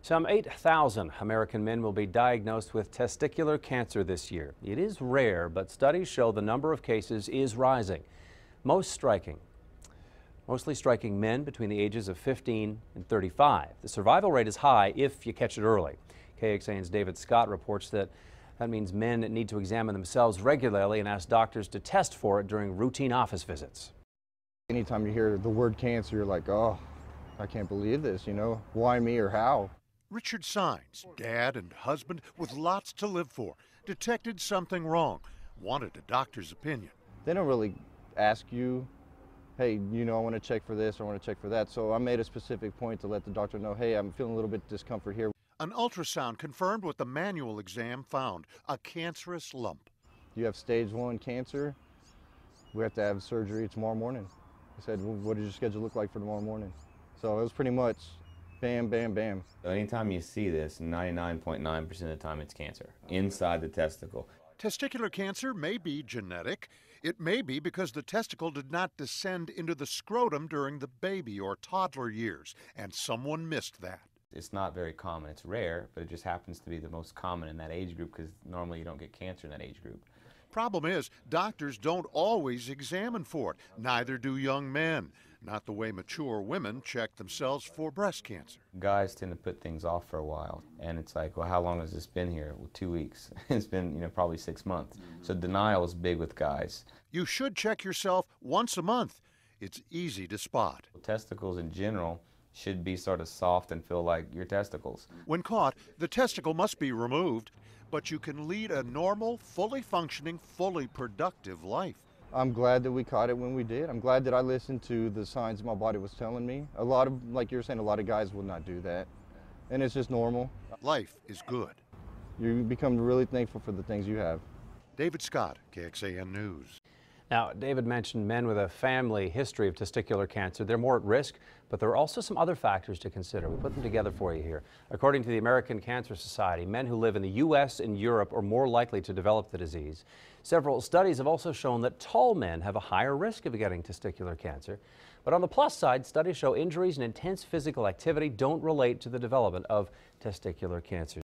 Some 8,000 American men will be diagnosed with testicular cancer this year. It is rare, but studies show the number of cases is rising. Mostly striking men between the ages of 15 and 35. The survival rate is high if you catch it early. KXAN's David Scott reports that means men need to examine themselves regularly and ask doctors to test for it during routine office visits. Anytime you hear the word cancer, you're like, oh, I can't believe this, why me or how? Richard Sines, dad and husband with lots to live for, detected something wrong, wanted a doctor's opinion. They don't really ask you, hey, I want to check for this or I want to check for that. So I made a specific point to let the doctor know, hey, I'm feeling a little bit discomfort here. An ultrasound confirmed what the manual exam found, a cancerous lump. You have stage 1 cancer. We have to have surgery tomorrow morning. I said, well, what does your schedule look like for tomorrow morning? So it was pretty much bam, bam, bam. Anytime you see this, 99.9% of the time it's cancer inside the testicle. Testicular cancer may be genetic. It may be because the testicle did not descend into the scrotum during the baby or toddler years, and someone missed that. It's not very common. It's rare, but it just happens to be the most common in that age group because normally you don't get cancer in that age group. Problem is, doctors don't always examine for it. Neither do young men. Not the way mature women check themselves for breast cancer. Guys tend to put things off for a while, and it's like, well, how long has this been here? Well, 2 weeks. It's been, probably 6 months. So denial is big with guys. You should check yourself once a month. It's easy to spot. Testicles in general should be sort of soft and feel like your testicles. When caught, the testicle must be removed, but you can lead a normal, fully functioning, fully productive life. I'm glad that we caught it when we did. I'm glad that I listened to the signs my body was telling me. A lot of, like you were saying, a lot of guys will not do that. And it's just normal. Life is good. You become really thankful for the things you have. David Scott, KXAN News. Now, David mentioned men with a family history of testicular cancer. They're more at risk, but there are also some other factors to consider. We put them together for you here. According to the American Cancer Society, men who live in the U.S. and Europe are more likely to develop the disease. Several studies have also shown that tall men have a higher risk of getting testicular cancer. But on the plus side, studies show injuries and intense physical activity don't relate to the development of testicular cancer.